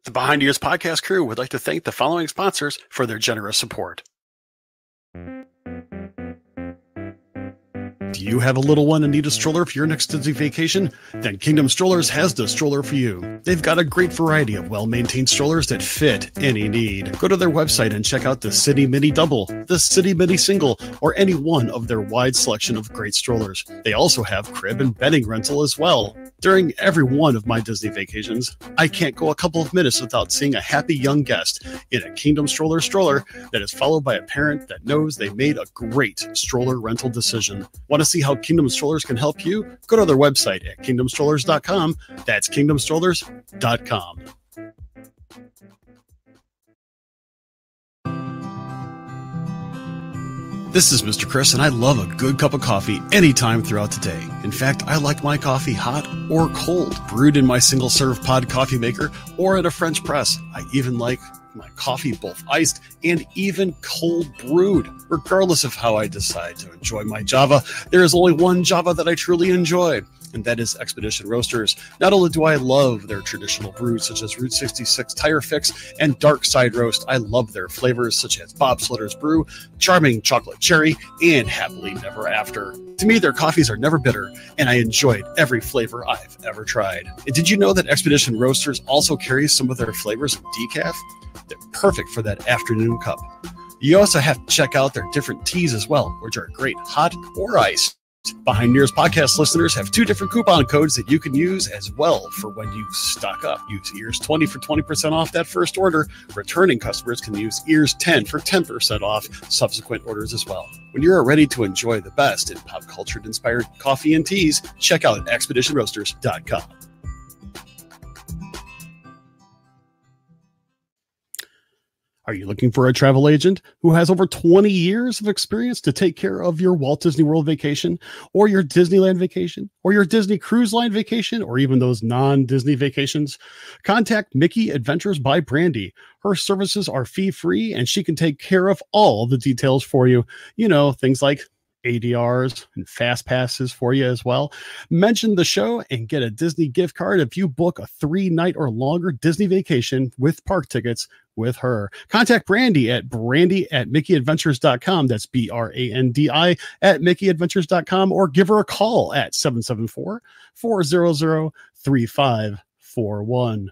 The Behind Ears podcast crew would like to thank the following sponsors for their generous support. Do you have a little one and need a stroller for your next Disney vacation? Then Kingdom Strollers has the stroller for you. They've got a great variety of well-maintained strollers that fit any need. Go to their website and check out the City Mini Double, the City Mini Single, or any one of their wide selection of great strollers. They also have crib and bedding rental as well. During every one of my Disney vacations, I can't go a couple of minutes without seeing a happy young guest in a Kingdom stroller that is followed by a parent that knows they made a great stroller rental decision. Want to see how Kingdom Strollers can help you? Go to their website at kingdomstrollers.com. That's kingdomstrollers.com. This is Mr. Chris, and I love a good cup of coffee anytime throughout the day. In fact, I like my coffee hot or cold, brewed in my single-serve pod coffee maker or in a French press. I even like my coffee both iced and even cold brewed. Regardless of how I decide to enjoy my Java, there is only one Java that I truly enjoy, and that is Expedition Roasters. Not only do I love their traditional brews such as Route 66 Tire Fix and Dark Side Roast, I love their flavors such as Bob Slitter's Brew, Charming Chocolate Cherry, and Happily Never After. To me, their coffees are never bitter, and I enjoyed every flavor I've ever tried. And did you know that Expedition Roasters also carries some of their flavors in decaf? They're perfect for that afternoon cup. You also have to check out their different teas as well, which are great hot or iced. Behind Ears podcast listeners have 2 different coupon codes that you can use as well for when you stock up. Use EARS20 for 20% off that first order. Returning customers can use EARS10 for 10% off subsequent orders as well. When you're ready to enjoy the best in pop culture inspired coffee and teas, check out expeditionroasters.com. Are you looking for a travel agent who has over 20 years of experience to take care of your Walt Disney World vacation, or your Disneyland vacation, or your Disney Cruise Line vacation, or even those non-Disney vacations? Contact Mickey Adventures by Brandy. Her services are fee-free, and she can take care of all the details for you. You know, things like ADRs and fast passes for you as well. Mention the show and get a Disney gift card if you book a 3-night or longer Disney vacation with park tickets with her. Contact Brandy at mickeyadventures.com. That's BRANDI at mickeyadventures.com, or give her a call at 774-400-3541.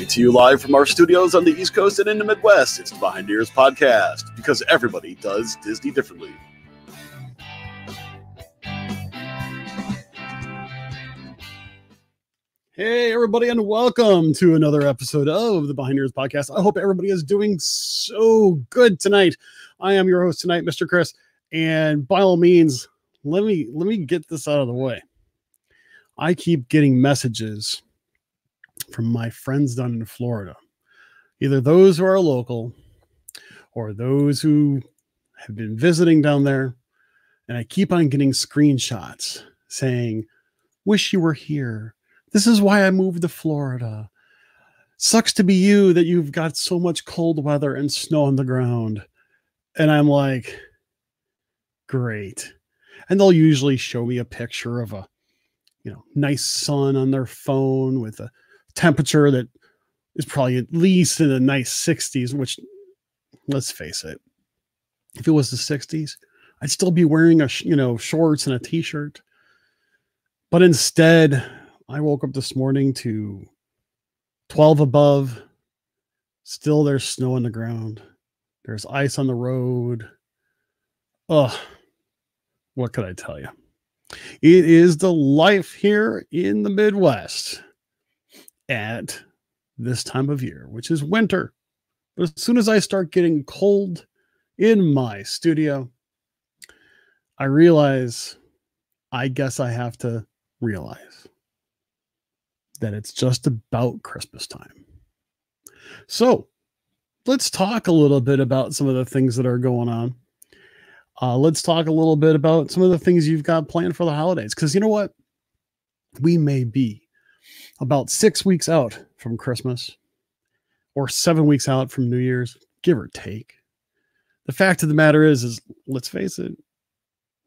To you live from our studios on the East Coast and in the Midwest, it's the Behind Ears podcast, because everybody does Disney differently. Hey, everybody, and welcome to another episode of the Behind Ears podcast. I hope everybody is doing so good tonight. I am your host tonight, Mr. Chris, and by all means, let me get this out of the way. I keep getting messages from my friends down in Florida, either those who are local or those who have been visiting down there. And I keep on getting screenshots saying, wish you were here. This is why I moved to Florida. Sucks to be you that you've got so much cold weather and snow on the ground. And I'm like, great. And they'll usually show me a picture of a, nice sun on their phone with a temperature that is probably at least in the nice 60s, which, let's face it, if it was the 60s, I'd still be wearing shorts and a t-shirt. But instead, I woke up this morning to 12 above. Still there's snow on the ground. There's ice on the road. Ugh, what could I tell you? It is the life here in the Midwest at this time of year, which is winter. But as soon as I start getting cold in my studio, I realize, I guess I have to realize that it's just about Christmas time. So let's talk a little bit about some of the things that are going on. Let's talk a little bit about some of the things you've got planned for the holidays. Because you know what? We may be about 6 weeks out from Christmas, or 7 weeks out from New Year's, give or take. The fact of the matter is let's face it,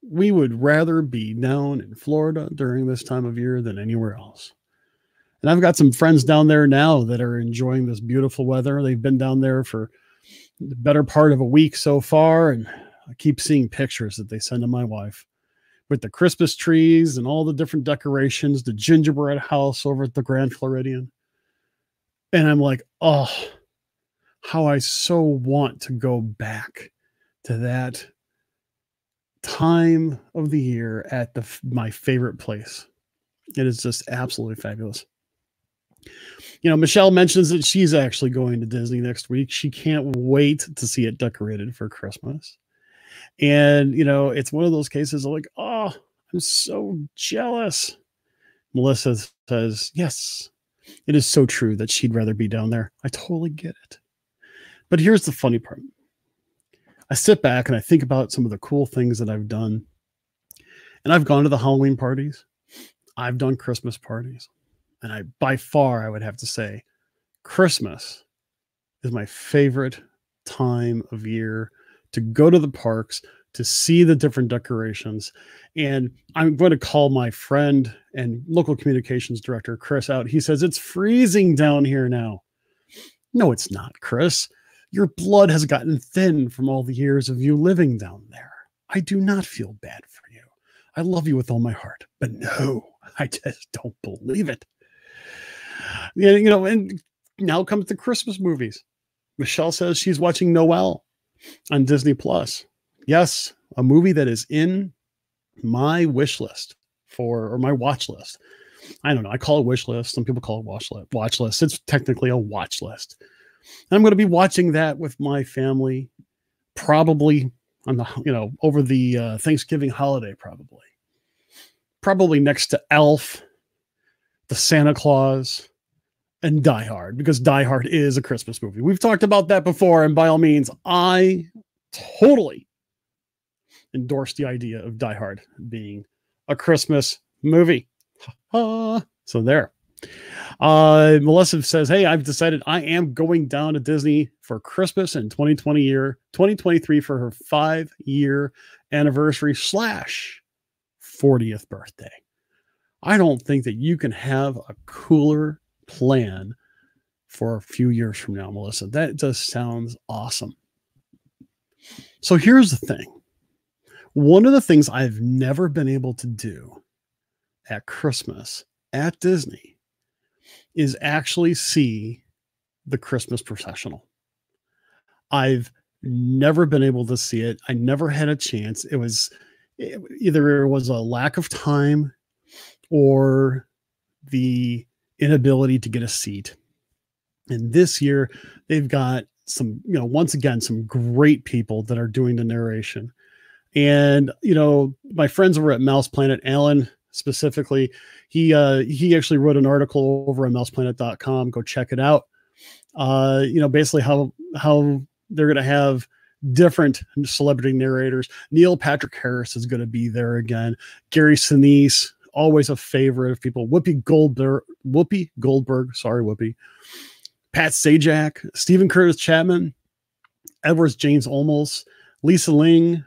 we would rather be down in Florida during this time of year than anywhere else. And I've got some friends down there now that are enjoying this beautiful weather. They've been down there for the better part of a week so far. And I keep seeing pictures that they send to my wife with the Christmas trees and all the different decorations, the gingerbread house over at the Grand Floridian. And I'm like, oh, how I so want to go back to that time of the year at my favorite place. It is just absolutely fabulous. You know, Michelle mentions that she's actually going to Disney next week. She can't wait to see it decorated for Christmas. And, you know, it's one of those cases of like, oh, I'm so jealous. Melissa says, yes, it is so true that she'd rather be down there. I totally get it. But here's the funny part. I sit back and I think about some of the cool things that I've done. And I've gone to the Halloween parties. I've done Christmas parties. And by far, I would have to say, Christmas is my favorite time of year to go to the parks, to see the different decorations. And I'm going to call my friend and local communications director, Chris, out. He says, it's freezing down here now. No, it's not, Chris. Your blood has gotten thin from all the years of you living down there. I do not feel bad for you. I love you with all my heart. But no, I just don't believe it. Yeah, you know, and now comes the Christmas movies. Michelle says she's watching Noel on Disney Plus. Yes, a movie that is in my wish list or my watch list. I don't know. I call it wish list. Some people call it watch list. It's technically a watch list. And I'm going to be watching that with my family, probably on the, you know, over the Thanksgiving holiday, probably next to Elf, the Santa Claus, and Die Hard, because Die Hard is a Christmas movie. We've talked about that before, and by all means, I totally endorse the idea of Die Hard being a Christmas movie. So there. Melissa says, hey, I've decided I am going down to Disney for Christmas in 2023 for her 5-year anniversary / 40th birthday. I don't think that you can have a cooler plan for a few years from now, Melissa. That just sounds awesome. So here's the thing. One of the things I've never been able to do at Christmas at Disney is actually see the Christmas processional. I've never been able to see it. I never had a chance. Either it was a lack of time or the inability to get a seat. And this year they've got some, you know, once again, some great people that are doing the narration. And, you know, my friends over at Mouse Planet, Alan specifically, he actually wrote an article over on mouseplanet.com. Go check it out. You know, basically how they're going to have different celebrity narrators. Neil Patrick Harris is going to be there again. Gary Sinise, always a favorite of people. Whoopi Goldberg. Sorry, Whoopi. Pat Sajak, Stephen Curtis Chapman, Edwards James Olmos, Lisa Ling,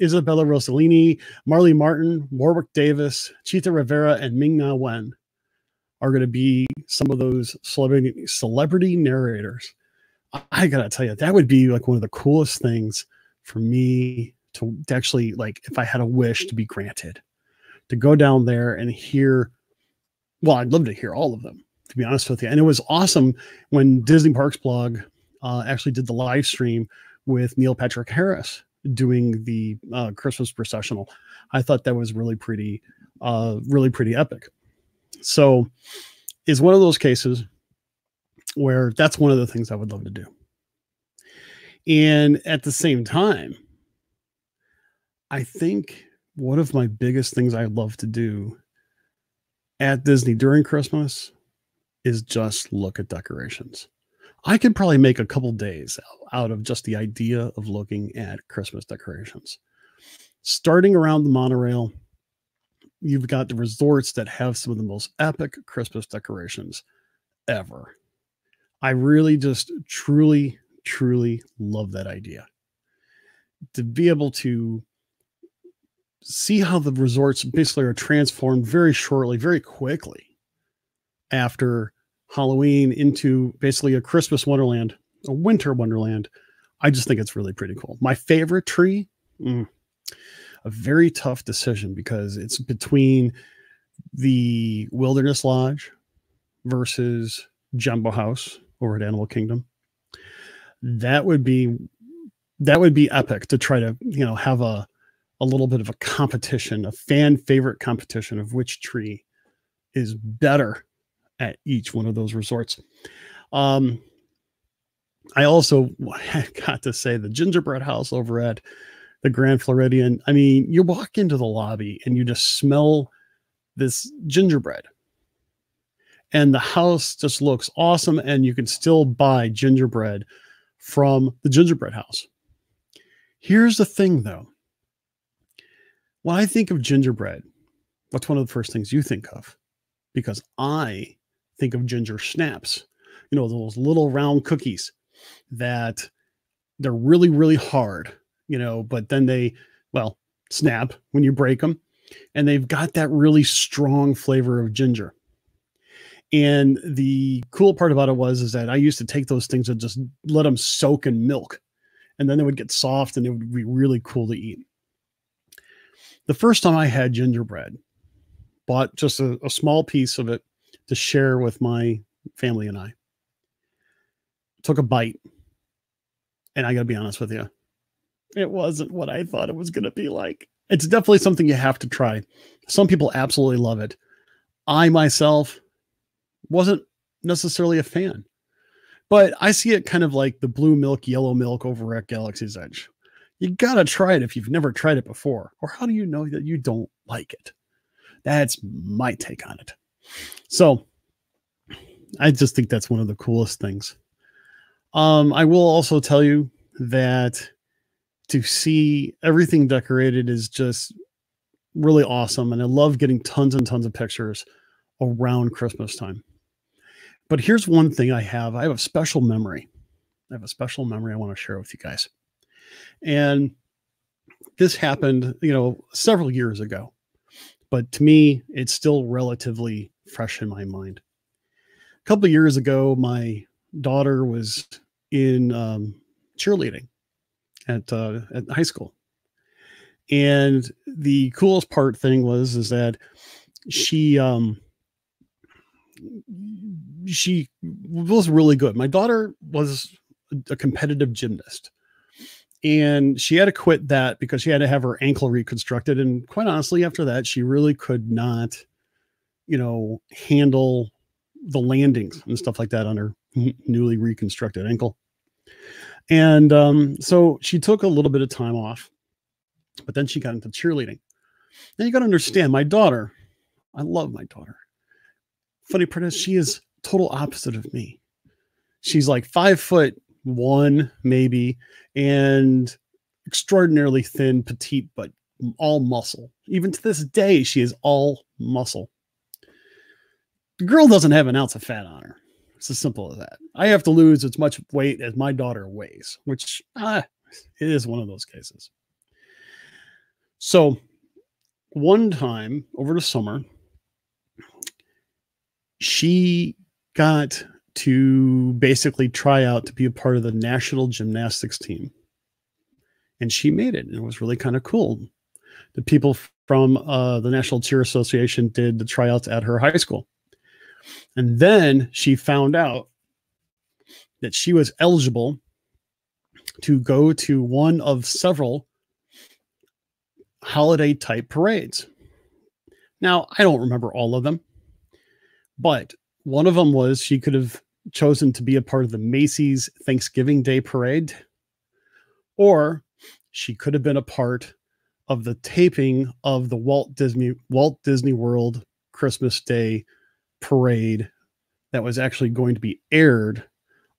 Isabella Rossellini, Marley Martin, Warwick Davis, Chita Rivera, and Ming-Na Wen are going to be some of those celebrity narrators. I gotta tell you, that would be like one of the coolest things for me to actually, like, if I had a wish to be granted, to go down there and hear. Well, I'd love to hear all of them, to be honest with you. And it was awesome when Disney Parks Blog actually did the live stream with Neil Patrick Harris doing the Christmas processional. I thought that was really pretty epic. So it's one of those cases where that's one of the things I would love to do. And at the same time, I think one of my biggest things I love to do at Disney during Christmas is just look at decorations. I could probably make a couple days out of just the idea of looking at Christmas decorations. Starting around the monorail, you've got the resorts that have some of the most epic Christmas decorations ever. I really just truly love that idea. To be able to see how the resorts basically are transformed very shortly, very quickly after Halloween into basically a Christmas wonderland, a winter wonderland. I just think it's really pretty cool. My favorite tree, a very tough decision because it's between the Wilderness Lodge versus Jumbo House over at Animal Kingdom. That would be epic to try to, have a little bit of a competition, a fan favorite competition of which tree is better at each one of those resorts. I also got to say the gingerbread house over at the Grand Floridian. I mean, you walk into the lobby and you just smell this gingerbread, and the house just looks awesome. And you can still buy gingerbread from the gingerbread house. Here's the thing though. When I think of gingerbread, what's one of the first things you think of? Because I think of ginger snaps, those little round cookies that they're really, really hard, but then they, snap when you break them, and they've got that really strong flavor of ginger. And the cool part about it is that I used to take those things and just let them soak in milk, and then they would get soft and it would be really cool to eat. The first time I had gingerbread, bought just a small piece of it to share with my family and I. Took a bite, and I got to be honest with you, it wasn't what I thought it was going to be like. It's definitely something you have to try. Some people absolutely love it. I myself wasn't necessarily a fan, but I see it kind of like the blue milk, yellow milk over at Galaxy's Edge. You got to try it if you've never tried it before, or how do you know that you don't like it? That's my take on it. So I just think that's one of the coolest things. I will also tell you that to see everything decorated is just really awesome. And I love getting tons and tons of pictures around Christmas time. But here's one thing I have a special memory. I have a special memory I want to share with you guys. And this happened, several years ago, but to me, it's still relatively fresh in my mind. A couple of years ago, my daughter was in cheerleading at high school. And the coolest thing was that she was really good. My daughter was a competitive gymnast, and she had to quit that because she had to have her ankle reconstructed. And quite honestly, after that, she really could not, handle the landings and stuff like that on her newly reconstructed ankle. And so she took a little bit of time off, but then she got into cheerleading. Now you got to understand, my daughter, I love my daughter. Funny part is she is total opposite of me. She's like 5'1", maybe, and extraordinarily thin, petite, but all muscle. Even to this day, she is all muscle. The girl doesn't have an ounce of fat on her. It's as simple as that. I have to lose as much weight as my daughter weighs, which it is one of those cases. So one time over the summer, she got to basically try out to be a part of the national gymnastics team. And she made it. And it was really kind of cool. The people from the National Cheer Association did the tryouts at her high school. And then she found out that she was eligible to go to one of several holiday type parades. Now, I don't remember all of them, but one of them was she could have chosen to be a part of the Macy's Thanksgiving Day Parade, or she could have been a part of the taping of the Walt Disney World Christmas Day Parade that was actually going to be aired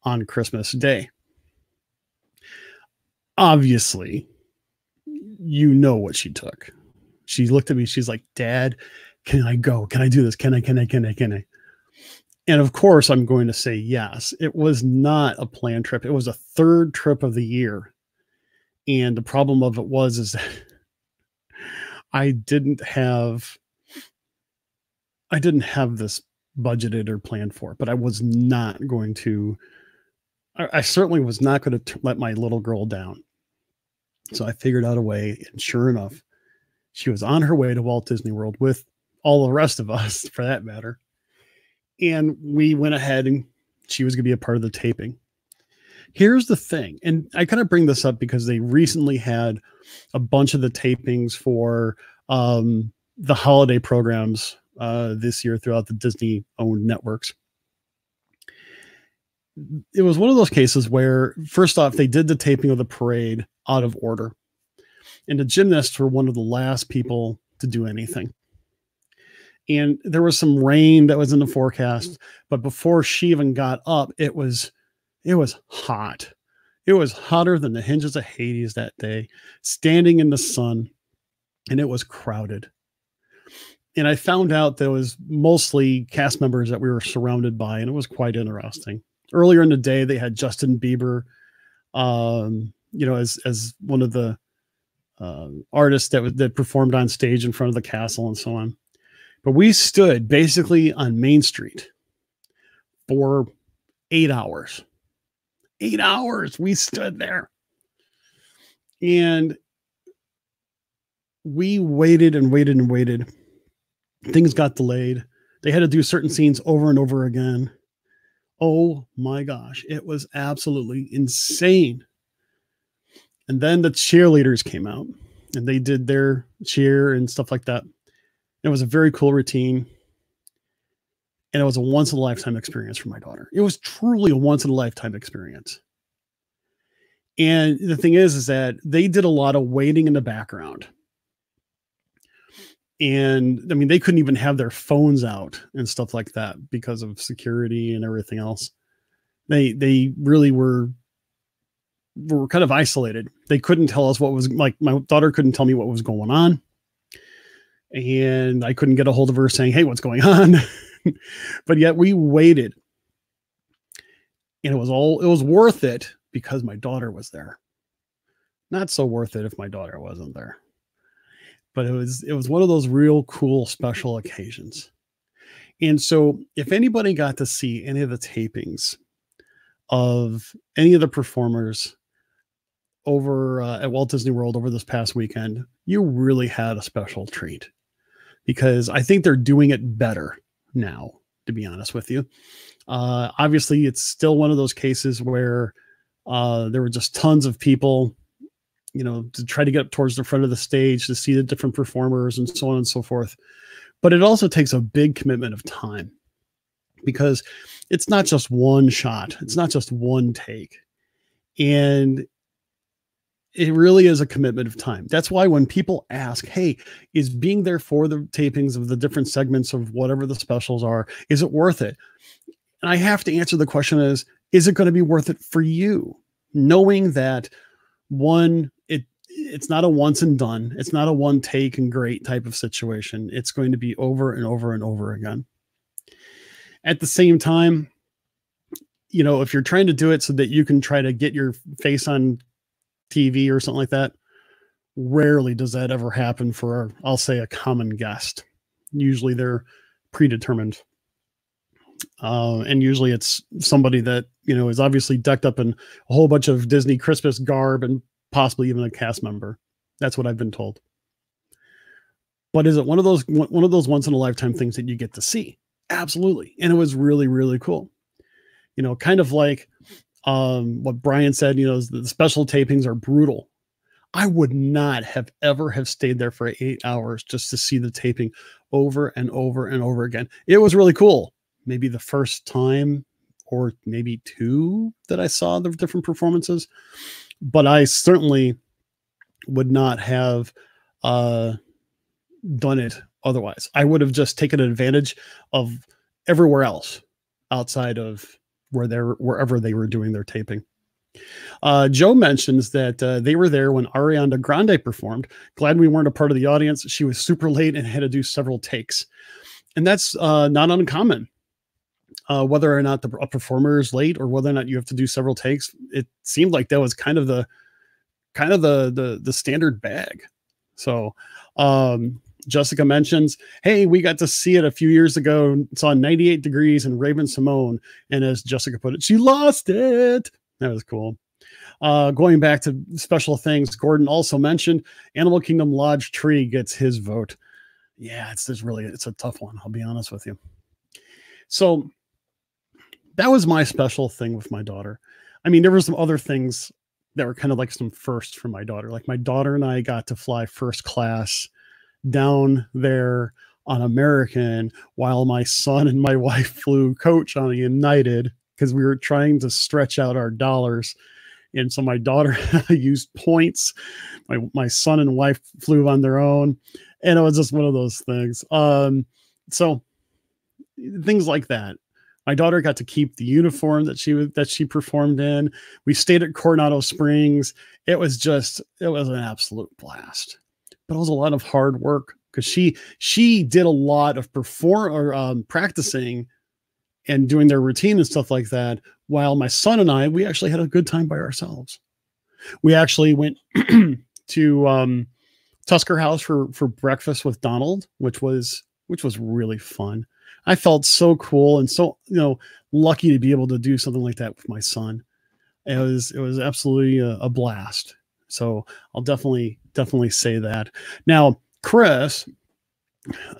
on Christmas Day. Obviously, you know what she took. She looked at me. She's like, "Dad, can I go? Can I do this? Can I? And of course, I'm going to say yes. It was not a planned trip. It was a third trip of the year. And the problem of it is that I didn't have this budgeted or planned for, but I was not going to, I certainly was not going to let my little girl down. So I figured out a way, and sure enough, she was on her way to Walt Disney World with all the rest of us, for that matter. And we went ahead, and she was going to be a part of the taping. Here's the thing, and I kind of bring this up because they recently had a bunch of the tapings for the holiday programs this year throughout the Disney-owned networks. It was one of those cases where, first off, they did the taping of the parade out of order. And the gymnasts were one of the last people to do anything. And there was some rain that was in the forecast, but before she even got up, it was hot. It was hotter than the hinges of Hades that day, standing in the sun, and it was crowded. And I found out there was mostly cast members that we were surrounded by, and it was quite interesting. Earlier in the day, they had Justin Bieber, as one of the artists that performed on stage in front of the castle and so on. But we stood basically on Main Street for 8 hours. 8 hours we stood there. And we waited and waited and waited. Things got delayed. They had to do certain scenes over and over again. Oh my gosh, it was absolutely insane. And then the cheerleaders came out and they did their cheer and stuff like that. It was a very cool routine. And it was a once in a lifetime experience for my daughter. It was truly a once in a lifetime experience. And the thing is that they did a lot of waiting in the background. And I mean, they couldn't even have their phones out and stuff like that because of security and everything else. They really were kind of isolated. They couldn't tell us what was, like, my daughter couldn't tell me what was going on. And I couldn't get a hold of her saying, hey, what's going on? But yet we waited. And it was worth it because my daughter was there. Not so worth it if my daughter wasn't there. But it was one of those real cool special occasions. And so if anybody got to see any of the tapings of any of the performers over at Walt Disney World over this past weekend, you really had a special treat, because I think they're doing it better now, to be honest with you. Obviously, it's still one of those cases where there were just tons of people, to try to get up towards the front of the stage to see the different performers and so on and so forth. But it also takes a big commitment of time, because it's not just one shot. It's not just one take. And it really is a commitment of time. That's why when people ask, hey, is being there for the tapings of the different segments of whatever the specials are, is it worth it? And I have to answer the question is it going to be worth it for you? Knowing that, one, it's not a once and done. It's not a one take and great type of situation. It's going to be over and over and over again. At the same time, if you're trying to do it so that you can try to get your face on TV or something like that, rarely does that ever happen for, I'll say, a common guest. Usually they're predetermined. And usually it's somebody that, is obviously decked up in a whole bunch of Disney Christmas garb and possibly even a cast member. That's what I've been told. But is it one of those once in a lifetime things that you get to see? Absolutely. And it was really, really cool. Kind of like what Brian said, the special tapings are brutal. I would not have ever have stayed there for 8 hours just to see the taping over and over and over again. It was really cool. Maybe the first time or maybe two that I saw the different performances, but I certainly would not have done it otherwise. I would have just taken advantage of everywhere else outside of wherever they were doing their taping. Joe mentions that they were there when Ariana Grande performed. Glad we weren't a part of the audience. She was super late and had to do several takes. And that's not uncommon. Whether or not a performer is late or whether or not you have to do several takes, it seemed like that was kind of the standard bag. So Jessica mentions, hey, we got to see it a few years ago. Saw 98 Degrees and Raven Simone. And as Jessica put it, she lost it. That was cool. Going back to special things, Gordon also mentioned Animal Kingdom Lodge Tree gets his vote. Yeah, it's a tough one. I'll be honest with you. So that was my special thing with my daughter. I mean, there were some other things that were kind of like some firsts for my daughter. Like my daughter and I got to fly first class down there on American while my son and my wife flew coach on a United because we were trying to stretch out our dollars. And so my daughter used points. My son and wife flew on their own. And it was just one of those things. So things like that. My daughter got to keep the uniform that she performed in. We stayed at Coronado Springs. It was an absolute blast. But it was a lot of hard work because she did a lot of practicing and doing their routine and stuff like that. While my son and I, we actually had a good time by ourselves. We actually went to Tusker House for breakfast with Donald, which was really fun. I felt so cool and so, lucky to be able to do something like that with my son. It was absolutely a blast. So I'll definitely say that. Now, Chris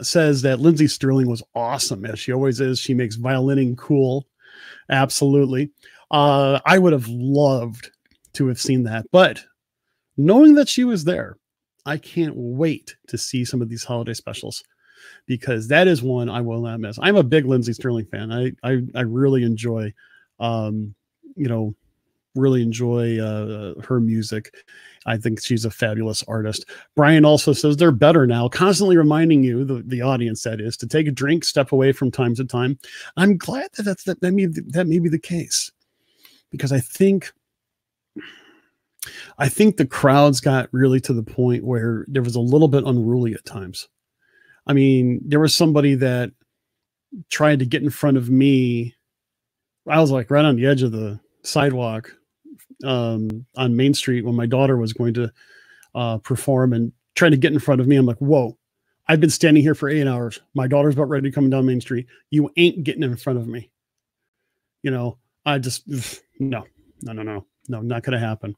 says that Lindsay Sterling was awesome, as she always is. She makes violining cool. Absolutely. I would have loved to have seen that, but knowing that she was there, I can't wait to see some of these holiday specials because that is one I will not miss. I'm a big Lindsay Sterling fan. I really enjoy, really enjoy her music. I think she's a fabulous artist. Brian also says they're better now, constantly reminding you, the audience that is, to take a drink, step away from time to time. I'm glad that may be the case because I think the crowds got really to the point where there was a little bit unruly at times. I mean, there was somebody that tried to get in front of me. I was like right on the edge of the sidewalk on Main Street when my daughter was going to perform and trying to get in front of me. I'm like, whoa, I've been standing here for 8 hours. My daughter's about ready to come down Main Street. You ain't getting in front of me. I just, no, not going to happen.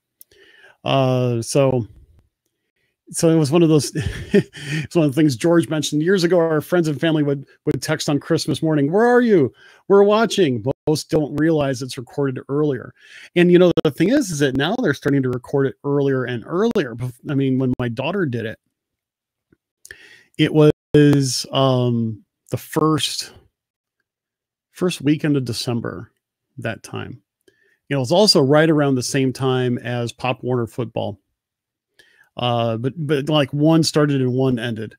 So it was one of those, it's one of the things George mentioned years ago. Our friends and family would text on Christmas morning. Where are you? We're watching. Most don't realize it's recorded earlier. And the thing is that now they're starting to record it earlier and earlier. I mean, when my daughter did it, it was the first weekend of December that time. It was also right around the same time as Pop Warner football. But like one started and one ended,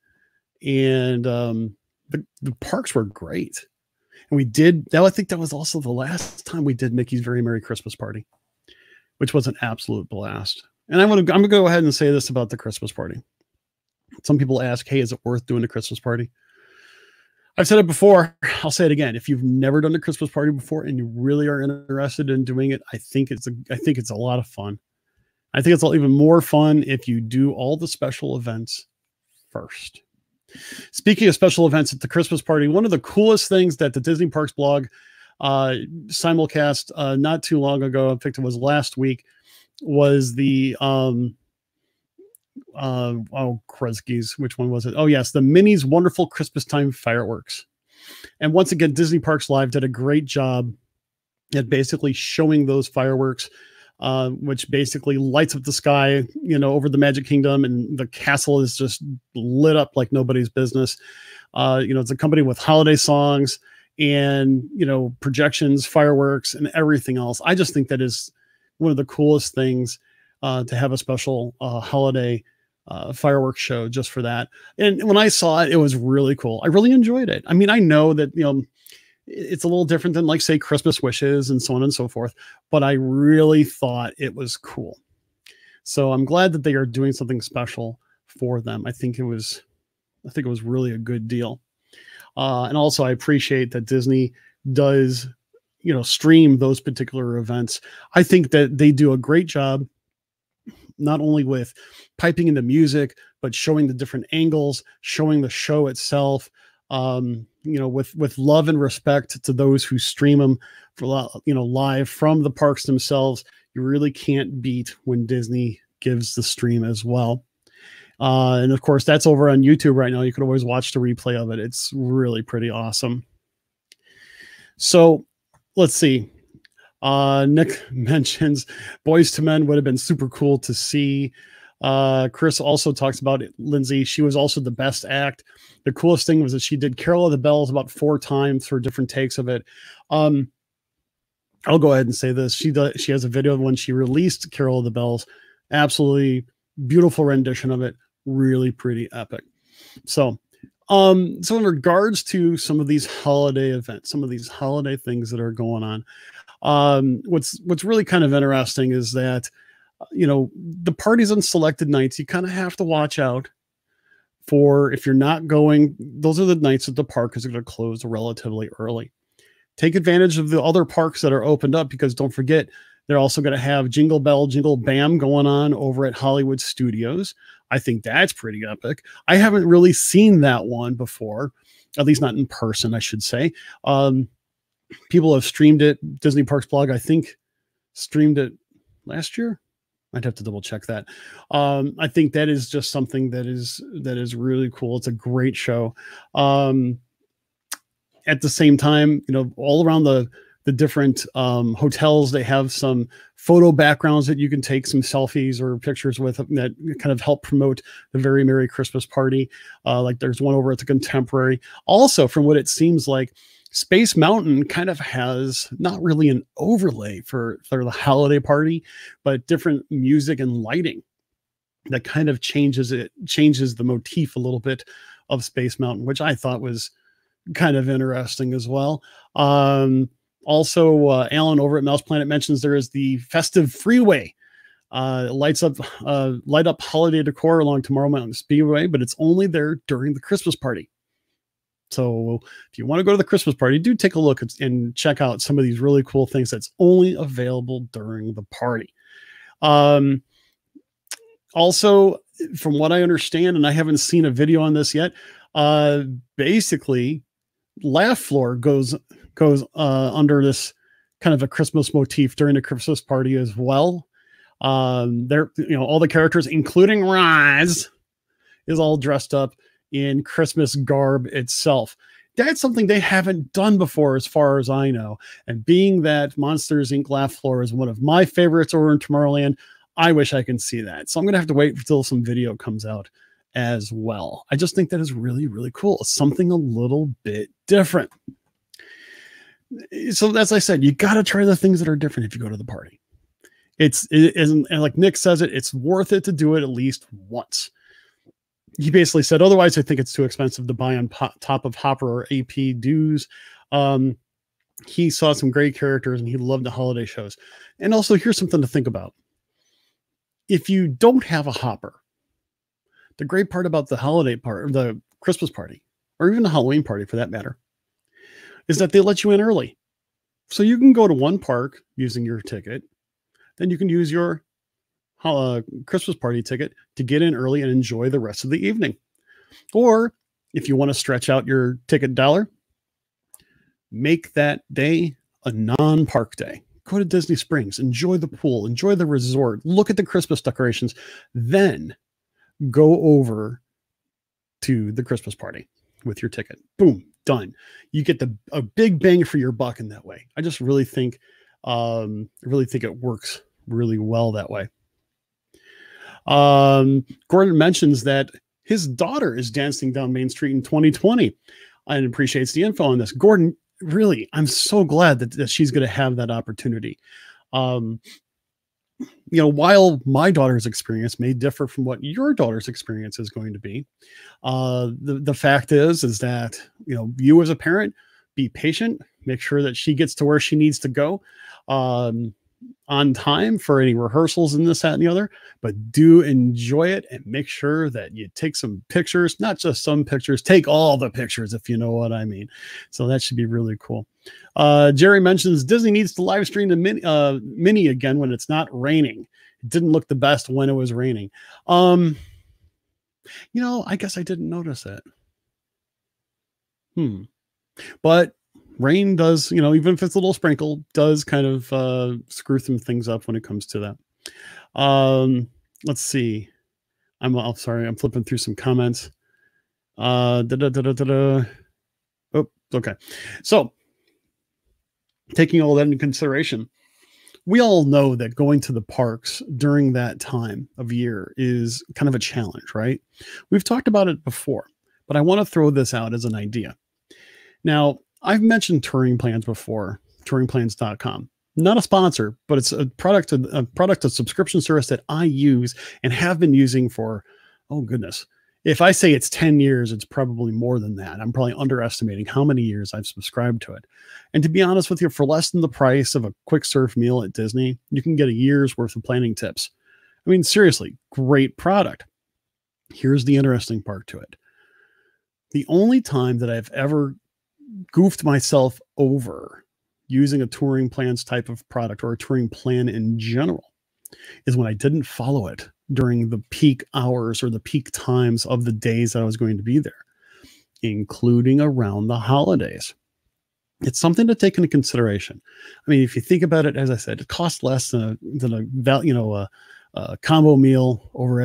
and the parks were great, and we did that. I think that was also the last time we did Mickey's Very Merry Christmas Party, which was an absolute blast. And I'm gonna go ahead and say this about the Christmas party. Some people ask, "Hey, is it worth doing a Christmas party?" I've said it before. I'll say it again. If you've never done a Christmas party before and you really are interested in doing it, I think it's a lot of fun. I think it's even more fun if you do all the special events first. Speaking of special events at the Christmas party, one of the coolest things that the Disney Parks blog simulcast not too long ago, in fact, it was last week, was the Kresge's, which one was it? Oh yes, the Minnie's Wonderful Christmas Time fireworks. And once again, Disney Parks Live did a great job at basically showing those fireworks, which basically lights up the sky, over the Magic Kingdom, and the castle is just lit up like nobody's business. It's accompanied with holiday songs and, projections, fireworks, and everything else. I just think that is one of the coolest things to have a special holiday fireworks show just for that. And when I saw it, it was really cool. I really enjoyed it. I mean, I know that, it's a little different than, like, say, Christmas wishes and so on and so forth, but I really thought it was cool. So I'm glad that they are doing something special for them. I think it was really a good deal. And also I appreciate that Disney does, stream those particular events. I think that they do a great job not only with piping into music, but showing the different angles, showing the show itself, with love and respect to those who stream them for, live from the parks themselves. You really can't beat when Disney gives the stream as well. And of course, that's over on YouTube right now. You can always watch the replay of it. It's really pretty awesome. So let's see. Nick mentions Boys to Men would have been super cool to see. Chris also talks about it. Lindsay, she was also the best act. The coolest thing was that she did Carol of the Bells about 4 times for different takes of it. I'll go ahead and say this. She has a video of when she released Carol of the Bells. Absolutely beautiful rendition of it. Really pretty epic. So in regards to some of these holiday events, some of these holiday things that are going on, what's really kind of interesting is that, the parties on selected nights, you kind of have to watch out for. If you're not going, those are the nights that the park is going to close relatively early. Take advantage of the other parks that are opened up, because don't forget, they're also going to have Jingle Bell, Jingle Bam going on over at Hollywood Studios. I think that's pretty epic. I haven't really seen that one before, at least not in person, I should say. People have streamed it. Disney Parks Blog, I think, streamed it last year. I'd have to double check that. I think that is just something that is really cool. It's a great show. At the same time, all around the different hotels, they have some photo backgrounds that you can take some selfies or pictures with that kind of help promote the Very Merry Christmas Party. Like there's one over at the Contemporary. Also, from what it seems like, Space Mountain kind of has not really an overlay for the holiday party, but different music and lighting that kind of changes the motif a little bit of Space Mountain, which I thought was kind of interesting as well. Also, Alan over at Mouse Planet mentions there is the Festive Freeway. Light up holiday decor along Tomorrow Mountain Speedway, but it's only there during the Christmas party. So if you want to go to the Christmas party, do take a look and check out some of these really cool things that's only available during the party. Also, from what I understand, and I haven't seen a video on this yet, basically Laugh Floor goes under this kind of a Christmas motif during the Christmas party as well. All the characters, including Roz, is all dressed up in Christmas garb itself. That's something they haven't done before, as far as I know. And being that Monsters Inc. Laugh Floor is one of my favorites over in Tomorrowland, I wish I can see that. So I'm going to have to wait until some video comes out as well. I just think that is really, really cool. It's something a little bit different. So as I said, you got to try the things that are different if you go to the party. It isn't, and like Nick says it's worth it to do it at least once. He basically said, otherwise, I think it's too expensive to buy on top of Hopper or AP dues. He saw some great characters and he loved the holiday shows. And also, here's something to think about. If you don't have a Hopper, the great part about the holiday part, or the Christmas party, or even the Halloween party for that matter, is that they let you in early. So you can go to one park using your ticket. Then you can use your Christmas party ticket to get in early and enjoy the rest of the evening. Or if you want to stretch out your ticket dollar, make that day a non-park day. Go to Disney Springs, enjoy the pool, enjoy the resort, look at the Christmas decorations, then go over to the Christmas party with your ticket. Boom, done. You get a big bang for your buck in that way. I just really think it works really well that way. Gordon mentions that his daughter is dancing down Main Street in 2020 and appreciates the info on this. Gordon, really, I'm so glad that she's going to have that opportunity. While my daughter's experience may differ from what your daughter's experience is going to be, the fact is that, you as a parent, be patient, make sure that she gets to where she needs to go, on time for any rehearsals and this, that, and the other, but do enjoy it and make sure that you take some pictures, not just some pictures, take all the pictures, if you know what I mean. So that should be really cool. Jerry mentions Disney needs to live stream the mini again when it's not raining. It didn't look the best when it was raining. I guess I didn't notice it. But rain does, even if it's a little sprinkle, does kind of screw some things up when it comes to that. Let's see. I'm sorry, I'm flipping through some comments. Oh, okay. So taking all that into consideration, we all know that going to the parks during that time of year is kind of a challenge, right? We've talked about it before, but I want to throw this out as an idea. Now, I've mentioned touring plans before, touringplans.com. Not a sponsor, but it's a product, a subscription service that I use and have been using for, oh goodness. If I say it's 10 years, it's probably more than that. I'm probably underestimating how many years I've subscribed to it. And to be honest with you, for less than the price of a quick serve meal at Disney, you can get a year's worth of planning tips. I mean, seriously, great product. Here's the interesting part to it. The only time that I've ever goofed myself over using a touring plans type of product or a touring plan in general is when I didn't follow it during the peak hours or the peak times of the days that I was going to be there, including around the holidays. It's something to take into consideration. I mean, if you think about it, as I said, it costs less than a combo meal over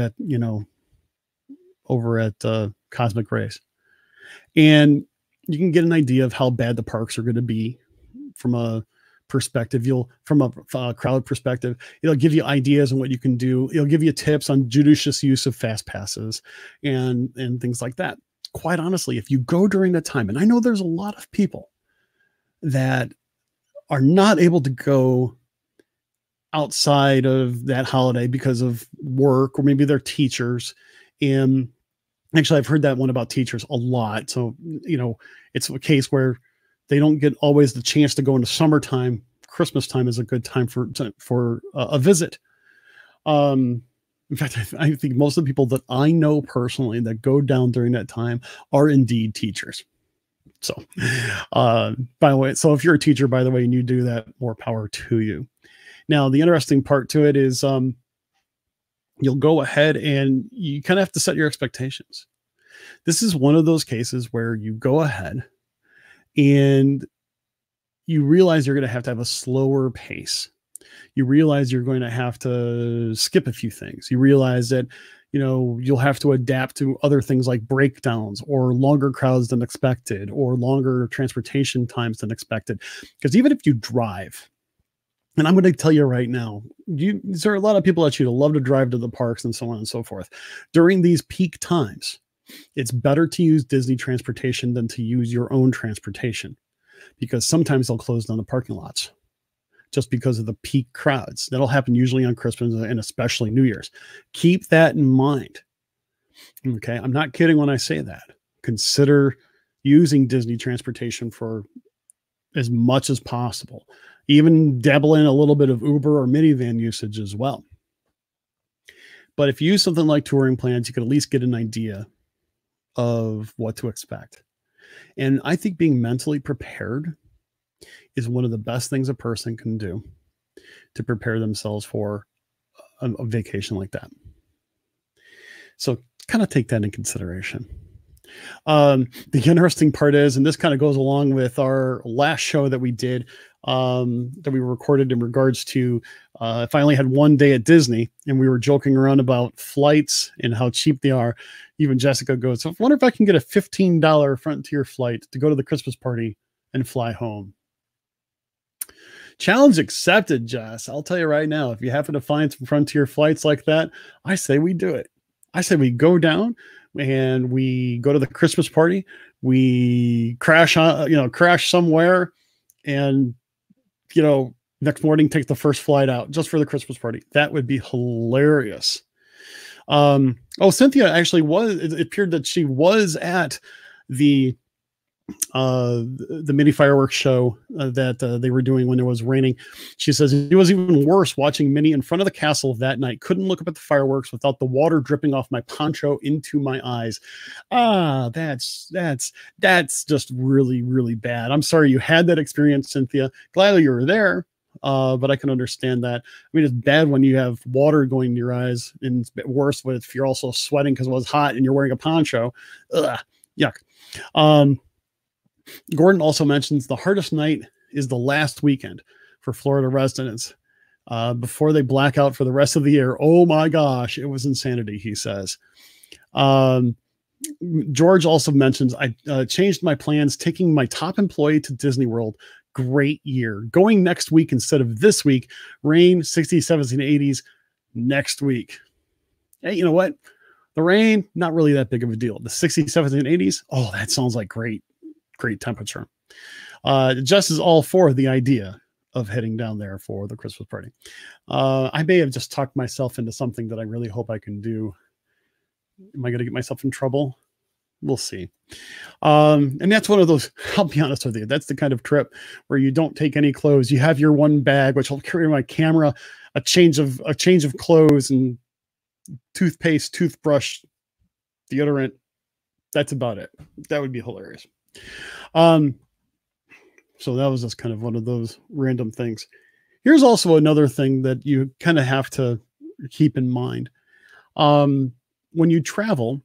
at Cosmic Race, and you can get an idea of how bad the parks are going to be from a perspective. From a crowd perspective, it'll give you ideas on what you can do. It'll give you tips on judicious use of fast passes and things like that. Quite honestly, if you go during that time, and I know there's a lot of people that are not able to go outside of that holiday because of work, or maybe they're teachers. And actually, I've heard that one about teachers a lot. So, it's a case where they don't get always the chance to go into summertime. Christmas time is a good time for a visit. In fact, I think most of the people that I know personally that go down during that time are indeed teachers. So, by the way, so if you're a teacher, by the way, and you do that, more power to you. Now, the interesting part to it is you'll go ahead and you kind of have to set your expectations. This is one of those cases where you go ahead and you realize you're going to have a slower pace. You realize you're going to have to skip a few things. You realize that, you'll have to adapt to other things like breakdowns or longer crowds than expected or longer transportation times than expected. Because even if you drive, and I'm going to tell you right now, there are a lot of people that you love to drive to the parks and so on and so forth. During these peak times, it's better to use Disney transportation than to use your own transportation, because sometimes they'll close down the parking lots just because of the peak crowds. That'll happen usually on Christmas and especially New Year's. Keep that in mind. Okay. I'm not kidding when I say that. Consider using Disney transportation for as much as possible. Even dabble in a little bit of Uber or minivan usage as well. But if you use something like touring plans, you can at least get an idea of what to expect. And I think being mentally prepared is one of the best things a person can do to prepare themselves for a vacation like that. So kind of take that in consideration. The interesting part is, and this kind of goes along with our last show that we did, that we recorded in regards to if I only had one day at Disney, and we were joking around about flights and how cheap they are. Even Jessica goes, so I wonder if I can get a $15 Frontier flight to go to the Christmas party and fly home. Challenge accepted, Jess. I'll tell you right now, if you happen to find some Frontier flights like that, I say we do it. I say we go down and we go to the Christmas party. We crash somewhere, and next morning take the first flight out just for the Christmas party. That would be hilarious. Cynthia actually it appeared that she was at the mini fireworks show that they were doing when it was raining. She says it was even worse watching Minnie in front of the castle that night. Couldn't look up at the fireworks without the water dripping off my poncho into my eyes. That's just really, really bad. I'm sorry you had that experience, Cynthia. Glad you were there. but I can understand that. I mean, it's bad when you have water going in your eyes, and it's a bit worse if you're also sweating because it was hot and you're wearing a poncho. Ugh, yuck. Gordon also mentions the hardest night is the last weekend for Florida residents before they black out for the rest of the year. Oh my gosh, it was insanity, he says. George also mentions, I changed my plans, taking my top employee to Disney World. Great year. Going next week instead of this week. Rain, 60s, 70s, and 80s next week. Hey, you know what? The rain, not really that big of a deal. The 60s, 70s, and 80s, oh, that sounds like great temperature. Jess is all for the idea of heading down there for the Christmas party. I may have just talked myself into something that I really hope I can do. Am I going to get myself in trouble? We'll see. And that's one of those, I'll be honest with you, that's the kind of trip where you don't take any clothes. You have your one bag, which will carry my camera, a change of clothes, and toothpaste, toothbrush, deodorant. That's about it. That would be hilarious. So that was just kind of one of those random things. Here's also another thing that you kind of have to keep in mind. When you travel,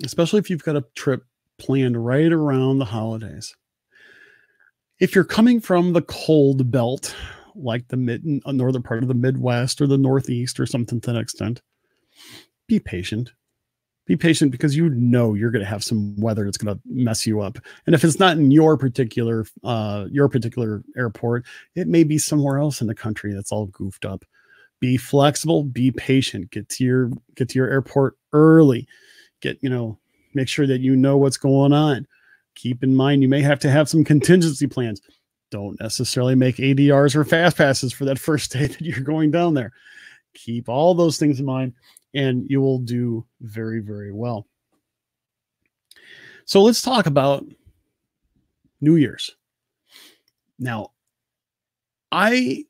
especially if you've got a trip planned right around the holidays, if you're coming from the cold belt, like the northern part of the Midwest or the Northeast or something to that extent, be patient. Be patient, because you know you're going to have some weather that's going to mess you up. And if it's not in your particular airport, it may be somewhere else in the country that's all goofed up. Be flexible, be patient, get to your airport early. Make sure that you know what's going on. Keep in mind, you may have to have some contingency plans. Don't necessarily make ADRs or fast passes for that first day that you're going down there. Keep all those things in mind, and you will do very, very well. So let's talk about New Year's. Now, the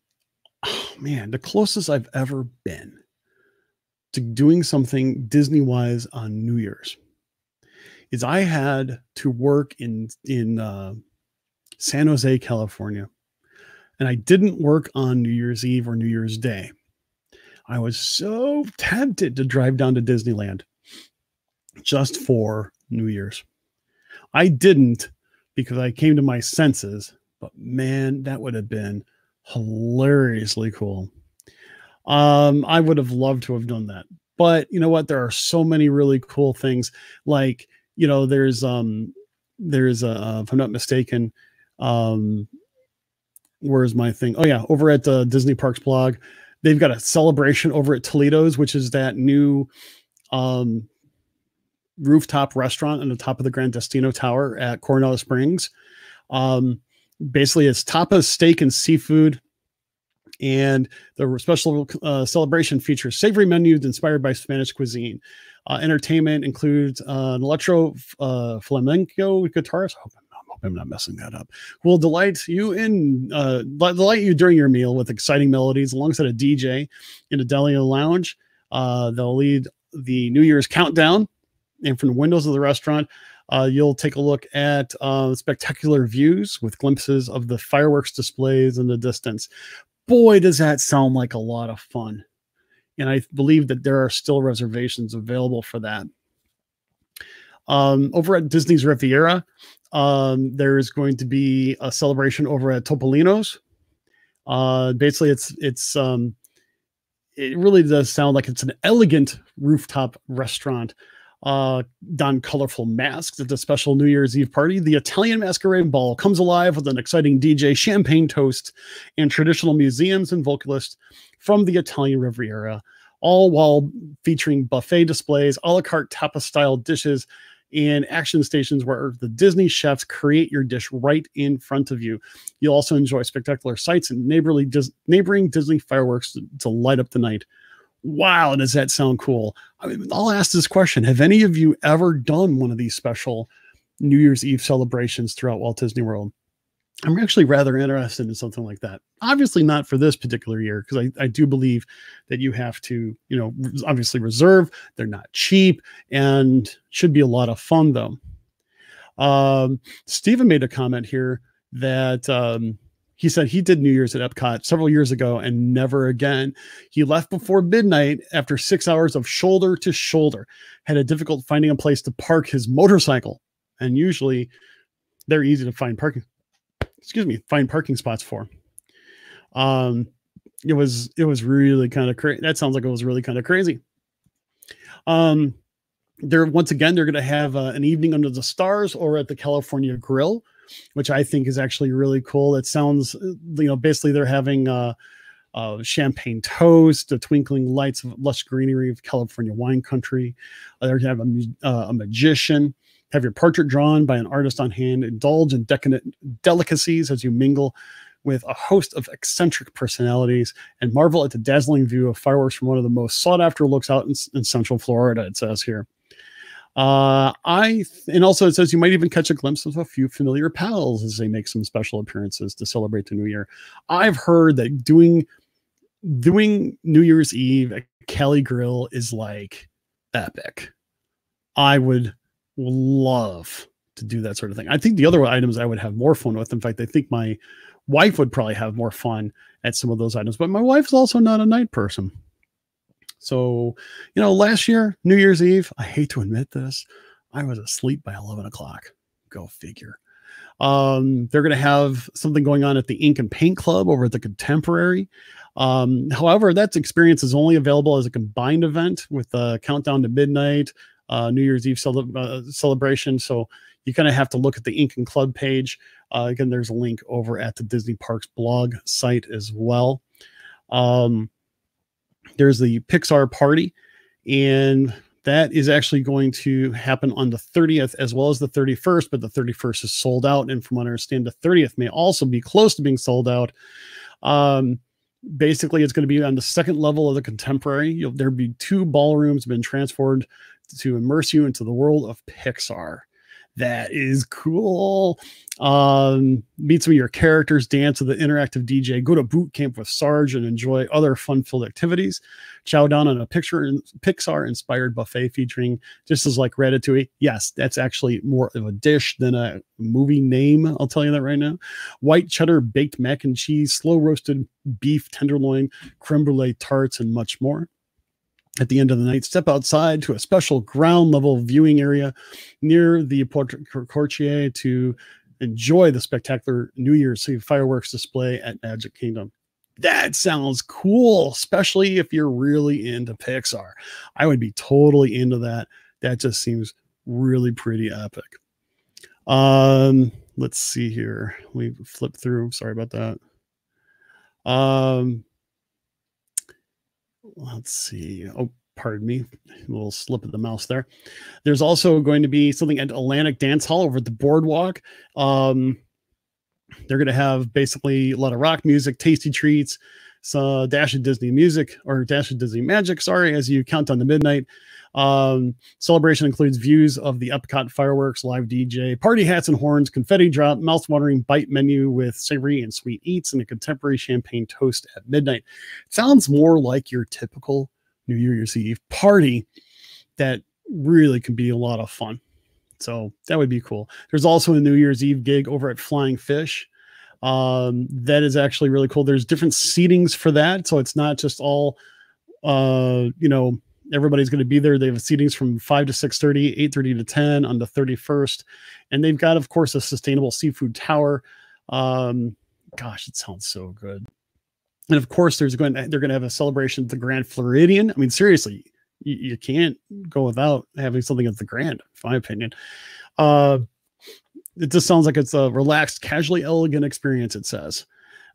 closest I've ever been to doing something Disney-wise on New Year's is I had to work in San Jose, California, and I didn't work on New Year's Eve or New Year's Day. I was so tempted to drive down to Disneyland just for New Year's. I didn't, because I came to my senses, but man, that would have been hilariously cool. I would have loved to have done that, but you know what? There are so many really cool things. Like, there's if I'm not mistaken, where's my thing? Oh yeah, over at the Disney Parks blog, they've got a celebration over at Toledo's, which is that new rooftop restaurant on the top of the Grand Destino Tower at Coronado Springs. Basically, it's tapas, steak, and seafood. And the special celebration features savory menus inspired by Spanish cuisine. Entertainment includes an electro flamenco guitarist. I hope I'm not messing that up. Who will delight you during your meal with exciting melodies alongside a DJ in a deli lounge. They'll lead the New Year's countdown, and from the windows of the restaurant, you'll take a look at spectacular views with glimpses of the fireworks displays in the distance. Boy, does that sound like a lot of fun. And I believe that there are still reservations available for that. Over at Disney's Riviera, there's going to be a celebration over at Topolino's. Basically, it really does sound like it's an elegant rooftop restaurant. Don colorful masks at the special New Year's Eve party. The Italian Masquerade Ball comes alive with an exciting DJ, champagne toast, and traditional museums and vocalists from the Italian Riviera, all while featuring buffet displays, a la carte tapas-style dishes, and action stations where the Disney chefs create your dish right in front of you. You'll also enjoy spectacular sights and neighboring Disney fireworks to light up the night. Wow, does that sound cool? I mean, I'll ask this question. Have any of you ever done one of these special New Year's Eve celebrations throughout Walt Disney World? I'm actually rather interested in something like that. Obviously not for this particular year, because I do believe that you have to, obviously reserve. They're not cheap and should be a lot of fun, though. Stephen made a comment here that He said he did New Year's at Epcot several years ago and never again. He left before midnight after 6 hours of shoulder to shoulder, had a difficult finding a place to park his motorcycle. And usually they're easy to find parking spots for. It was really kind of crazy. That sounds like it was really kind of crazy. They're going to have an evening under the stars or at the California Grill, which I think is actually really cool. It sounds, basically they're having champagne toast, the twinkling lights of lush greenery of California wine country. They're going to have a magician, have your portrait drawn by an artist on hand, indulge in decadent delicacies as you mingle with a host of eccentric personalities, and marvel at the dazzling view of fireworks from one of the most sought after looks out in Central Florida, it says here. And also it says you might even catch a glimpse of a few familiar pals as they make some special appearances to celebrate the new year. I've heard that doing New Year's Eve at Cali Grill is like epic. I would love to do that sort of thing. I think the other items I would have more fun with. In fact, I think my wife would probably have more fun at some of those items, but my wife's also not a night person. So, last year, New Year's Eve, I hate to admit this, I was asleep by 11 o'clock. Go figure. They're going to have something going on at the Ink and Paint Club over at the Contemporary. However, that experience is only available as a combined event with a countdown to midnight, New Year's Eve celebration. So you kind of have to look at the Ink and Club page. Again, there's a link over at the Disney Parks blog site as well. There's the Pixar party, and that is actually going to happen on the 30th as well as the 31st, but the 31st is sold out. And from what I understand, the 30th may also be close to being sold out. Basically, it's going to be on the second level of the Contemporary. There'll be 2 ballrooms been transformed to immerse you into the world of Pixar. That is cool. Meet some of your characters, dance with the interactive DJ, go to boot camp with Sarge, and enjoy other fun-filled activities. Chow down on a Pixar-inspired buffet featuring dishes like Ratatouille. Yes, that's actually more of a dish than a movie name. I'll tell you that right now. White cheddar baked mac and cheese, slow-roasted beef tenderloin, creme brulee tarts, and much more. At the end of the night, step outside to a special ground level viewing area near the Portier to enjoy the spectacular New Year's Eve fireworks display at Magic Kingdom. That sounds cool, especially if you're really into Pixar. I would be totally into that. That just seems really pretty epic. Let's see here. We flip through. Sorry about that. Let's see. Oh, pardon me. A little slip of the mouse there. There's also going to be something at Atlantic Dance Hall over at the boardwalk. They're going to have basically a lot of rock music, tasty treats, so dash of Disney music or dash of Disney magic, sorry, as you count down to midnight. Celebration includes views of the Epcot fireworks, live DJ, party hats and horns, confetti drop, mouth-watering bite menu with savory and sweet eats, and a contemporary champagne toast at midnight. It sounds more like your typical New Year's Eve party that really can be a lot of fun. So that would be cool. There's also a New Year's Eve gig over at Flying Fish. That is actually really cool. There's different seatings for that. So it's not just all, everybody's going to be there. They have seatings from 5 to 6:30, 8:30 to 10 on the 31st. And they've got, of course, a sustainable seafood tower. Gosh, it sounds so good. And of course, they're going to have a celebration at the Grand Floridian. I mean, seriously, you can't go without having something at the Grand, in my opinion. It just sounds like it's a relaxed, casually elegant experience, it says.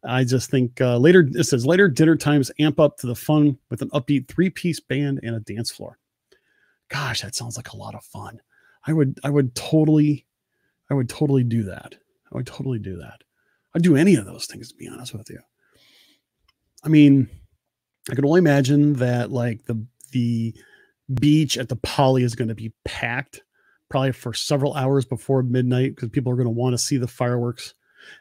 I just think it says later dinner times amp up to the fun with an upbeat 3-piece band and a dance floor. Gosh, that sounds like a lot of fun. I would totally do that. I would totally do that. I'd do any of those things, to be honest with you. I mean, I can only imagine that like the beach at the Poly is going to be packed probably for several hours before midnight because people are going to want to see the fireworks.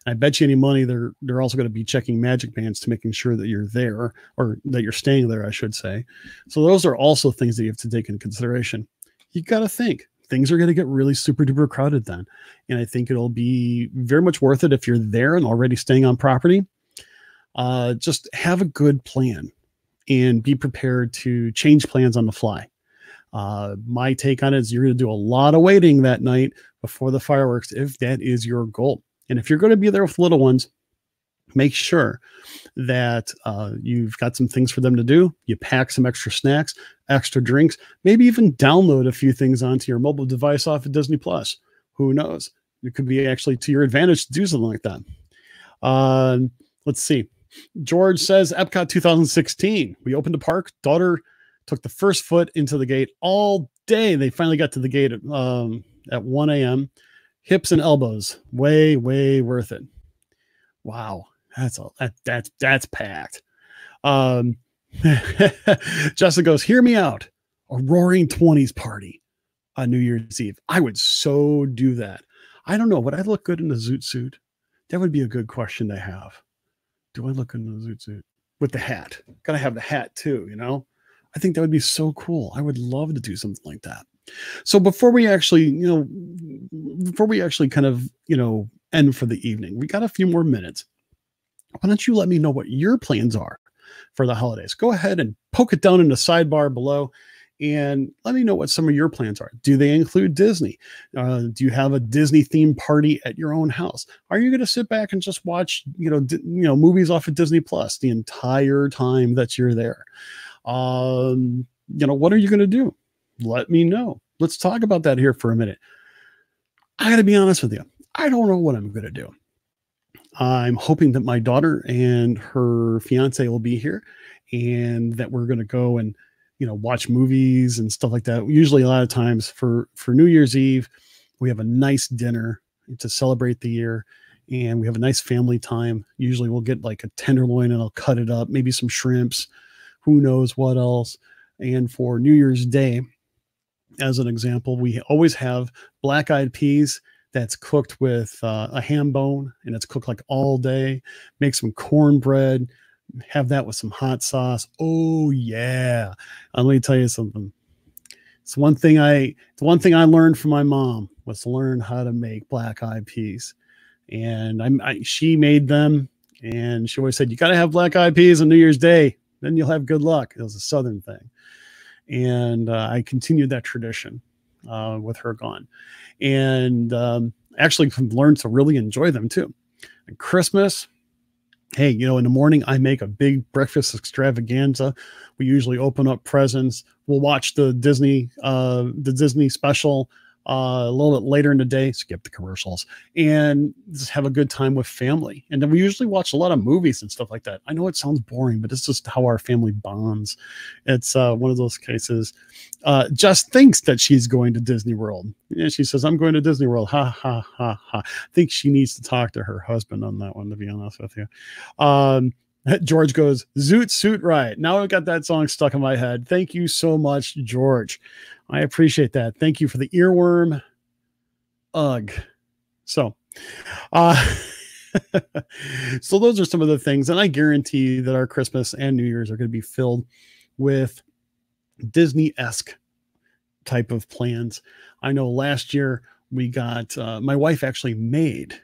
And I bet you any money they're also going to be checking magic bands to making sure that you're there, or that you're staying there, I should say. So those are also things that you have to take into consideration. You got to think things are going to get really super duper crowded then. And I think it'll be very much worth it if you're there and already staying on property. Just have a good plan and be prepared to change plans on the fly. My take on it is you're going to do a lot of waiting that night before the fireworks, if that is your goal. And if you're going to be there with little ones, make sure that you've got some things for them to do. You pack some extra snacks, extra drinks, maybe even download a few things onto your mobile device off of Disney Plus. Who knows? It could be actually to your advantage to do something like that. Let's see. George says, Epcot 2016. We opened the park. Daughter took the first foot into the gate all day. They finally got to the gate at 1 a.m. Hips and elbows. Way, way worth it. Wow. That's packed. Jessica goes, hear me out. A roaring 20s party on New Year's Eve. I would so do that. I don't know. Would I look good in a zoot suit? That would be a good question to have. Do I look good in a zoot suit? With the hat. Gotta have the hat too, you know? I think that would be so cool. I would love to do something like that. So before we actually, kind of, end for the evening, we got a few more minutes. Why don't you let me know what your plans are for the holidays? Go ahead and poke it down in the sidebar below and let me know what some of your plans are. Do they include Disney? Do you have a Disney themed party at your own house? Are you going to sit back and just watch, movies off of Disney Plus the entire time that you're there? What are you going to do? Let me know. Let's talk about that here for a minute. I got to be honest with you. I don't know what I'm going to do. I'm hoping that my daughter and her fiance will be here and that we're going to go and, watch movies and stuff like that. Usually a lot of times for New Year's Eve, we have a nice dinner to celebrate the year and we have a nice family time. Usually we'll get like a tenderloin and I'll cut it up, maybe some shrimps, who knows what else. And for New Year's Day, as an example, we always have black-eyed peas that's cooked with a ham bone, and it's cooked like all day. Make some cornbread, have that with some hot sauce. Oh yeah. Let me tell you something. It's one thing I learned from my mom was to learn how to make black-eyed peas. And she made them, and she always said, you got to have black-eyed peas on New Year's Day. Then you'll have good luck. It was a Southern thing. And I continued that tradition with her gone. And actually learned to really enjoy them too. And Christmas, hey, in the morning, I make a big breakfast extravaganza. We usually open up presents. We'll watch the Disney special a little bit later in the day, skip the commercials, and just have a good time with family. And then we usually watch a lot of movies and stuff like that. I know it sounds boring, but it's just how our family bonds. It's one of those cases. Jess thinks that she's going to Disney World. Yeah, she says, I'm going to Disney World. Ha, ha, ha, ha. I think she needs to talk to her husband on that one, to be honest with you. George goes, Zoot Suit Riot. Now I've got that song stuck in my head. Thank you so much, George. I appreciate that. Thank you for the earworm. Ugh. So, so those are some of the things. And I guarantee that our Christmas and New Year's are going to be filled with Disney-esque type of plans. I know last year we got, my wife made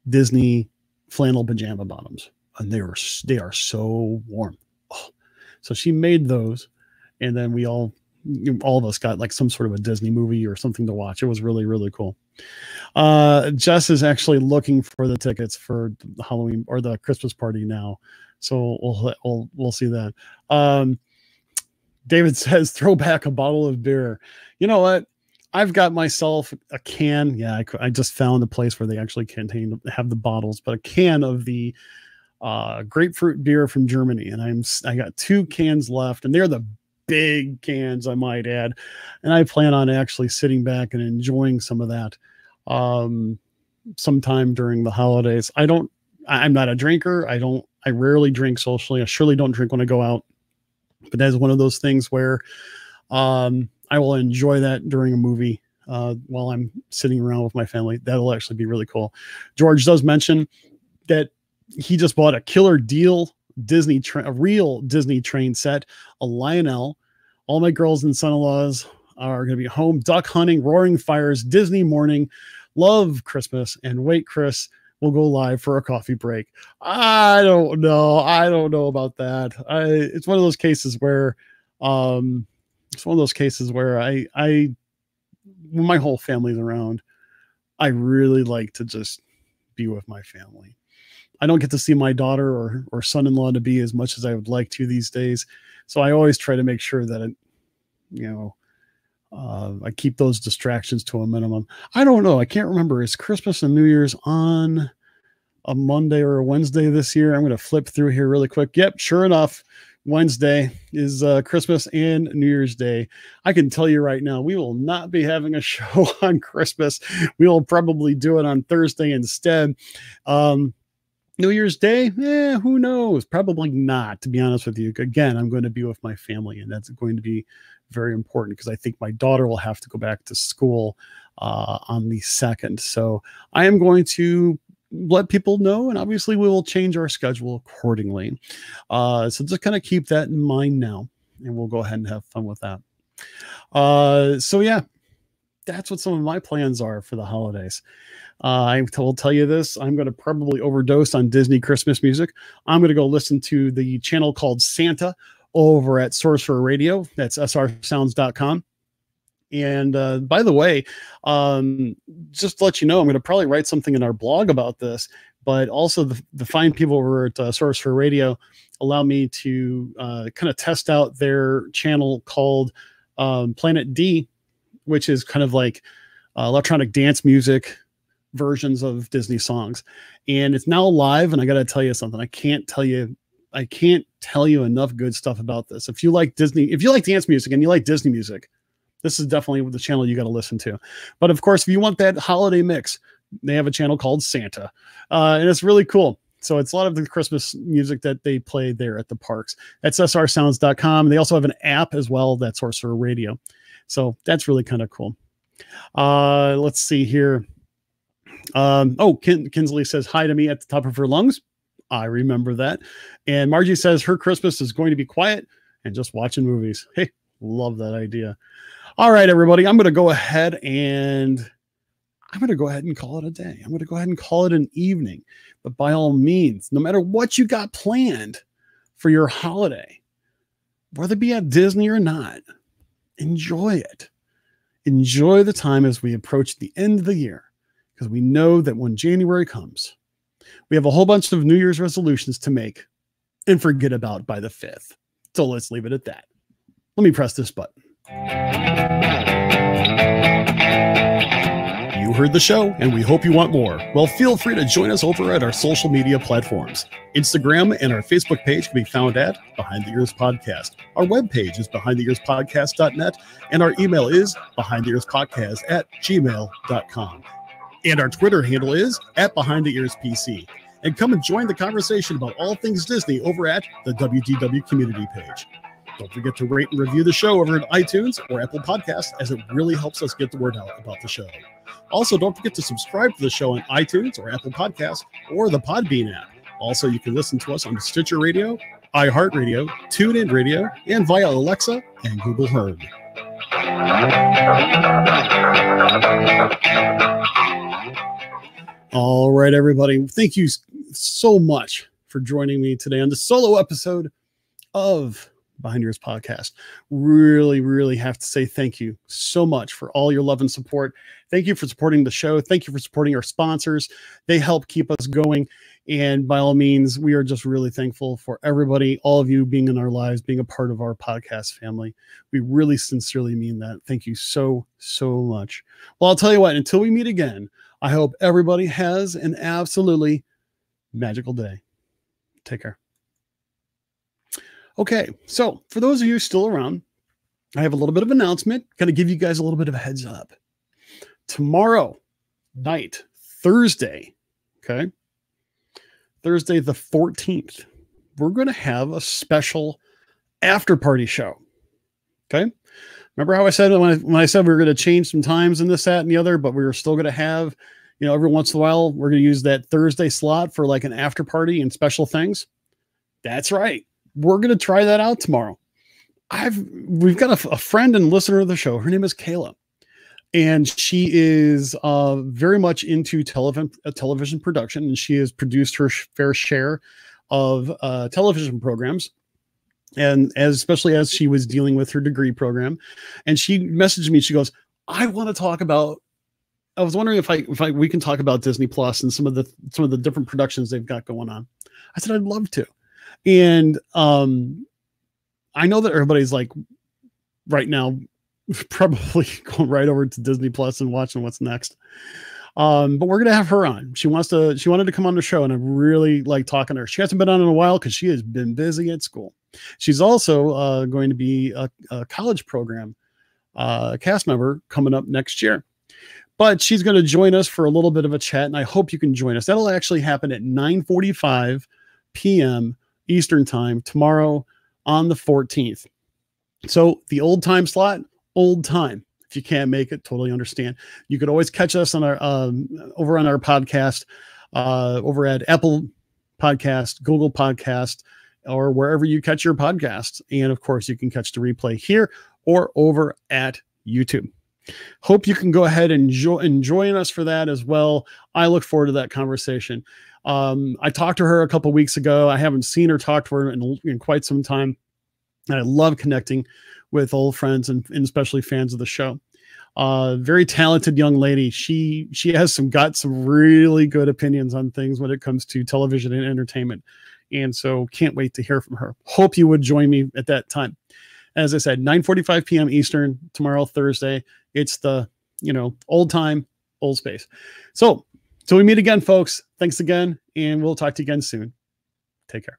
Disney flannel pajama bottoms, and they are so warm. Oh. So she made those, and then we all of us got like some sort of a Disney movie or something to watch. It was really, really cool. Jess is actually looking for the tickets for the Halloween or the Christmas party now. So we'll see that. David says, throw back a bottle of beer. You know what? I've got myself a can. Yeah, I just found a place where they actually have the bottles, but a can of the grapefruit beer from Germany. And I got 2 cans left, and they're the big cans, I might add. And I plan on actually sitting back and enjoying some of that sometime during the holidays. I'm not a drinker. I rarely drink socially. I surely don't drink when I go out, but that's one of those things where I will enjoy that during a movie while I'm sitting around with my family. That'll actually be really cool. George does mention that he just bought a killer deal a real Disney train set, a Lionel All my girls and son-in-laws are going to be home duck hunting, roaring fires, Disney morning, love Christmas, and wait, Chris, we'll go live for a coffee break. I don't know. I don't know about that. It's one of those cases where, when my whole family's around, I really like to just be with my family. I don't get to see my daughter or son-in-law to be as much as I would like to these days. So I always try to make sure that I keep those distractions to a minimum. I don't know. I can't remember. Is Christmas and New Year's on a Monday or a Wednesday this year? I'm going to flip through here really quick. Yep, sure enough, Wednesday is Christmas and New Year's Day. I can tell you right now, we will not be having a show on Christmas. We will probably do it on Thursday instead. New Year's Day, who knows? Probably not, to be honest with you. Again, I'm going to be with my family, and that's going to be very important because I think my daughter will have to go back to school on the 2nd. So I am going to let people know, and obviously we will change our schedule accordingly. So just kind of keep that in mind now, and we'll go ahead and have fun with that. So yeah, that's what some of my plans are for the holidays. I will tell you this, I'm going to probably overdose on Disney Christmas music. I'm going to go listen to the channel called Santa over at Sorcerer Radio. That's srsounds.com. And by the way, just to let you know, I'm going to probably write something in our blog about this, but also the fine people over at Sorcerer Radio allow me to kind of test out their channel called Planet D, which is kind of like electronic dance music versions of Disney songs. And it's now live, and I got to tell you something. I can't tell you enough good stuff about this. If you like dance music and you like Disney music, this is definitely the channel you got to listen to. But of course, if you want that holiday mix, they have a channel called Santa, and it's really cool. So it's a lot of the Christmas music that they play there at the parks. That's srsounds.com. They also have an app as well, that's Sorcerer Radio. So that's really kind of cool. Let's see here. Kinsley says hi to me at the top of her lungs. I remember that. And Margie says her Christmas is going to be quiet and just watching movies. Hey, love that idea. All right, everybody, I'm going to go ahead and call it a day. I'm going to go ahead and call it an evening. But by all means, no matter what you got planned for your holiday, whether it be at Disney or not, enjoy it. Enjoy the time as we approach the end of the year, because we know that when January comes, we have a whole bunch of New Year's resolutions to make and forget about by the 5th. So let's leave it at that. Let me press this button. You heard the show, and we hope you want more. Well, feel free to join us over at our social media platforms. Instagram and our Facebook page can be found at Behind the Ears Podcast. Our webpage is behindtheearspodcast.net, and our email is behindtheearspodcast@gmail.com. And our Twitter handle is @BehindTheEarsPC. And come and join the conversation about all things Disney over at the WDW community page. Don't forget to rate and review the show over at iTunes or Apple Podcasts, as it really helps us get the word out about the show. Also, don't forget to subscribe to the show on iTunes or Apple Podcasts or the Podbean app. Also, you can listen to us on Stitcher Radio, iHeartRadio, TuneIn Radio, and via Alexa and Google Home. All right, everybody. Thank you so much for joining me today on the solo episode of Behind Yours Podcast. Really, really have to say thank you so much for all your love and support. Thank you for supporting the show. Thank you for supporting our sponsors. They help keep us going. And by all means, we are just really thankful for everybody, all of you being in our lives, being a part of our podcast family. We really sincerely mean that. Thank you so, so much. Well, I'll tell you what, until we meet again, I hope everybody has an absolutely magical day. Take care. Okay, so for those of you still around, I have a little bit of announcement, kind of give you guys a little bit of a heads up. Tomorrow night, Thursday, okay, Thursday the 14th, we're going to have a special after party show, okay? Remember how I said when I said we were going to change some times and this, that, and the other, but we were still going to have, you know, every once in a while, we're going to use that Thursday slot for like an after party and special things? That's right. We're going to try that out tomorrow. we've got a friend and listener of the show. Her name is Kayla, and she is very much into television production, and she has produced her fair share of television programs, and especially as she was dealing with her degree program. And she messaged me. She goes, I want to talk about, I was wondering if we can talk about Disney Plus and some of the different productions they've got going on. I said, I'd love to. And I know that everybody's like right now probably going right over to Disney Plus and watching what's next. But we're going to have her on. She wanted to come on the show, and I really like talking to her. She hasn't been on in a while because she has been busy at school. She's also going to be a college program cast member coming up next year. But she's going to join us for a little bit of a chat, and I hope you can join us. That'll actually happen at 9:45 p.m. Eastern time tomorrow on the 14th. So the old time slot, old time. If you can't make it, totally understand. You could always catch us on our over on our podcast over at Apple Podcast, Google Podcast, or wherever you catch your podcasts. And of course, you can catch the replay here or over at YouTube. Hope you can go ahead and join us for that as well. I look forward to that conversation. I talked to her a couple weeks ago. I haven't seen her talk to her in quite some time. And I love connecting with old friends and especially fans of the show. Very talented young lady. She has got some really good opinions on things when it comes to television and entertainment. And so can't wait to hear from her. Hope you would join me at that time. As I said, 9:45 p.m. Eastern tomorrow, Thursday. It's the, old time, old space. So till we meet again, folks, thanks again, and we'll talk to you again soon. Take care.